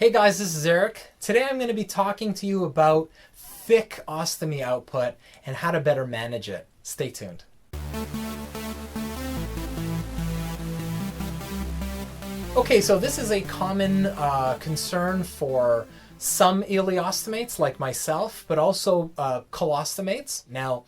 Hey guys, this is Eric. Today I'm going to be talking to you about thick ostomy output and how to better manage it. Stay tuned. Okay, so this is a common concern for some ileostomates like myself, but also colostomates. Now,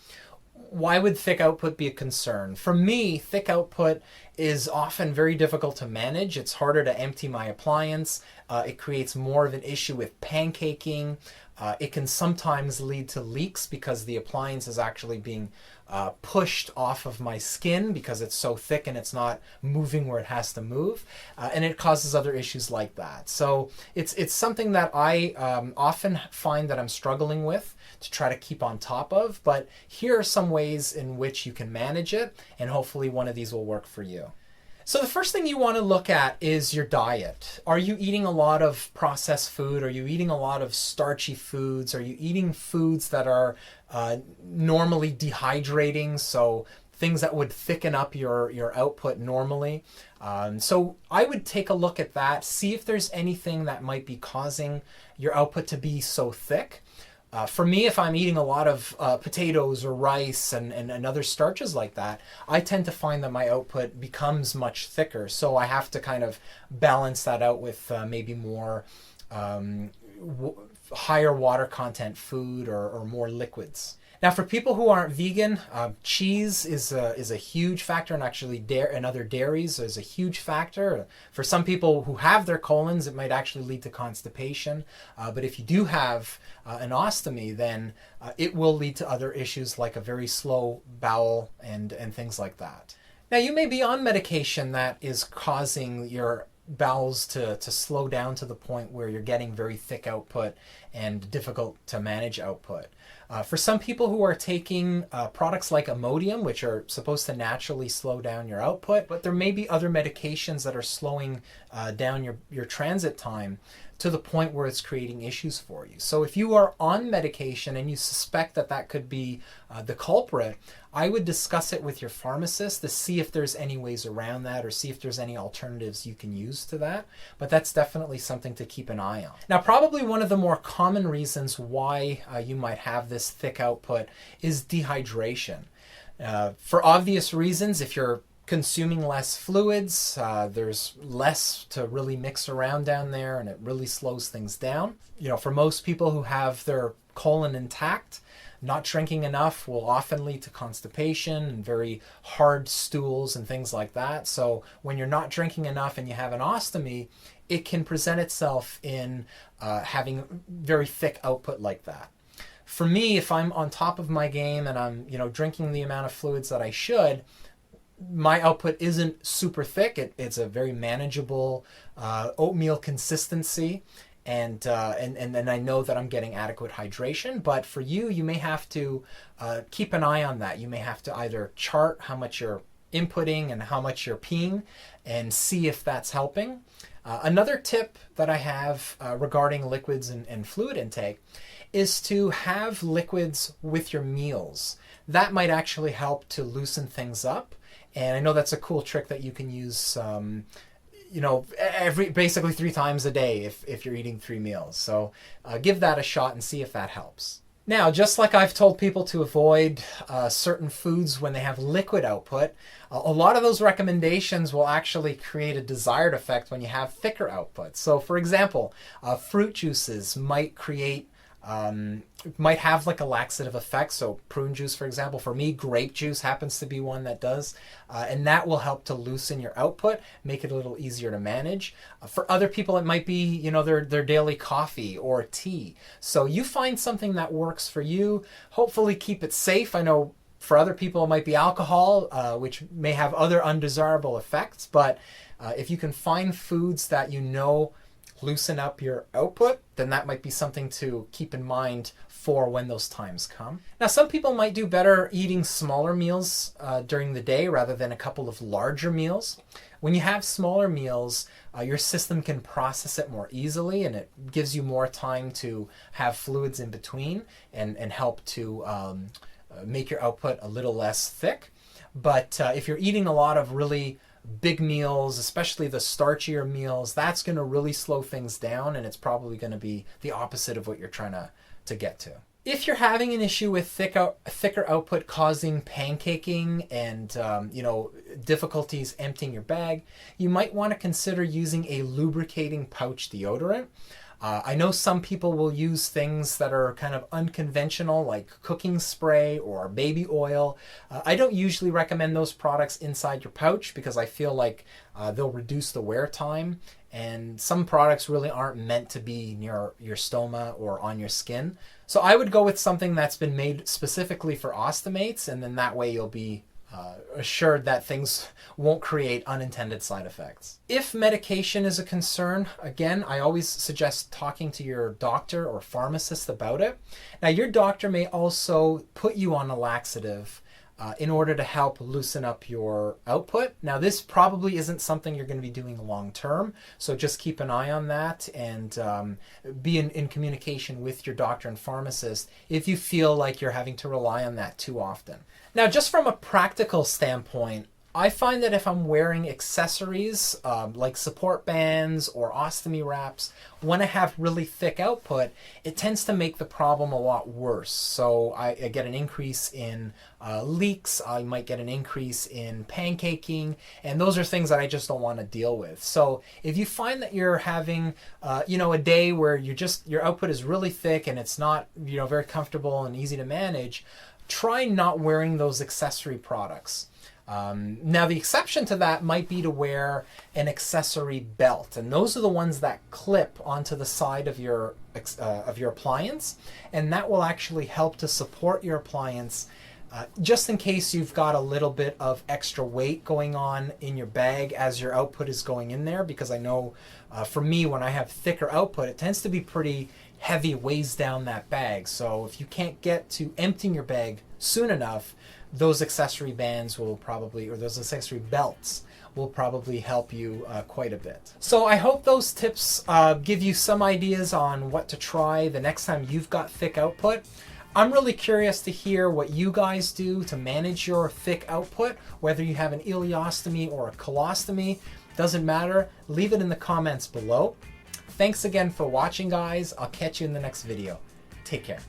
why would thick output be a concern? For me, thick output is often very difficult to manage. It's harder to empty my appliance. It creates more of an issue with pancaking. It can sometimes lead to leaks because the appliance is actually being pushed off of my skin because it's so thick and it's not moving where it has to move, and it causes other issues like that. So it's something that I often find that I'm struggling with to try to keep on top of, but here are some ways in which you can manage it, and hopefully one of these will work for you. So the first thing you want to look at is your diet. Are you eating a lot of processed food? Are you eating a lot of starchy foods? Are you eating foods that are normally dehydrating, so things that would thicken up your output normally? So I would take a look at that, see if there's anything that might be causing your output to be so thick. For me, if I'm eating a lot of potatoes or rice and other starches like that, I tend to find that my output becomes much thicker. So I have to kind of balance that out with maybe more higher water content food or more liquids. Now, for people who aren't vegan, cheese is a huge factor, and actually and other dairies is a huge factor. For some people who have their colons, it might actually lead to constipation. But if you do have an ostomy, then it will lead to other issues like a very slow bowel and things like that. Now, you may be on medication that is causing your bowels to slow down to the point where you're getting very thick output and difficult to manage output. For some people who are taking products like Imodium, which are supposed to naturally slow down your output, but there may be other medications that are slowing down your transit time to the point where it's creating issues for you. So if you are on medication and you suspect that that could be the culprit, I would discuss it with your pharmacist to see if there's any ways around that or see if there's any alternatives you can use to that. But that's definitely something to keep an eye on. Now, probably one of the more common reasons why you might have this thick output is dehydration. For obvious reasons, if you're consuming less fluids, there's less to really mix around down there, and it really slows things down. You know, for most people who have their colon intact, not drinking enough will often lead to constipation and very hard stools and things like that. So when you're not drinking enough and you have an ostomy, it can present itself in having very thick output like that. For me, if I'm on top of my game and I'm drinking the amount of fluids that I should, my output isn't super thick. It's a very manageable oatmeal consistency, and I know that I'm getting adequate hydration. But for you, you may have to keep an eye on that. You may have to either chart how much you're inputting and how much you're peeing and see if that's helping. Another tip that I have regarding liquids and fluid intake is to have liquids with your meals. That might actually help to loosen things up. And I know that's a cool trick that you can use, basically 3 times a day if you're eating 3 meals. So give that a shot and see if that helps. Now, just like I've told people to avoid certain foods when they have liquid output, a lot of those recommendations will actually create a desired effect when you have thicker output. So, for example, fruit juices might have like a laxative effect. So prune juice, for example, for me, grape juice happens to be one that does, and that will help to loosen your output, make it a little easier to manage. For other people, it might be their daily coffee or tea. So you find something that works for you. Hopefully keep it safe. I know for other people it might be alcohol, which may have other undesirable effects, but if you can find foods that loosen up your output, then that might be something to keep in mind for when those times come. Now, some people might do better eating smaller meals during the day rather than a couple of larger meals. When you have smaller meals, your system can process it more easily, and it gives you more time to have fluids in between and help to make your output a little less thick. But if you're eating a lot of really big meals, especially the starchier meals, that's going to really slow things down, and it's probably going to be the opposite of what you're trying to get to. If you're having an issue with thicker output causing pancaking and difficulties emptying your bag, you might want to consider using a lubricating pouch deodorant. I know some people will use things that are kind of unconventional, like cooking spray or baby oil. I don't usually recommend those products inside your pouch because I feel like they'll reduce the wear time, and some products really aren't meant to be near your stoma or on your skin. So I would go with something that's been made specifically for ostomates, and then that way you'll be assured that things won't create unintended side effects. If medication is a concern, again, I always suggest talking to your doctor or pharmacist about it. Now, your doctor may also put you on a laxative in order to help loosen up your output. Now, this probably isn't something you're going to be doing long term, so just keep an eye on that and be in communication with your doctor and pharmacist if you feel like you're having to rely on that too often. Now, just from a practical standpoint, I find that if I'm wearing accessories like support bands or ostomy wraps, when I have really thick output, it tends to make the problem a lot worse. So I get an increase in leaks, I might get an increase in pancaking, and those are things that I just don't want to deal with. So if you find that you're having a day where your output is really thick and it's not very comfortable and easy to manage, try not wearing those accessory products. Now, the exception to that might be to wear an accessory belt, and those are the ones that clip onto the side of your appliance, and that will actually help to support your appliance just in case you've got a little bit of extra weight going on in your bag as your output is going in there, because I know for me, when I have thicker output, it tends to be pretty heavy, weighs down that bag. So if you can't get to emptying your bag soon enough, those accessory bands will probably, or those accessory belts will probably help you quite a bit. So I hope those tips give you some ideas on what to try the next time you've got thick output. I'm really curious to hear what you guys do to manage your thick output, whether you have an ileostomy or a colostomy, doesn't matter. Leave it in the comments below. Thanks again for watching, guys. I'll catch you in the next video. Take care.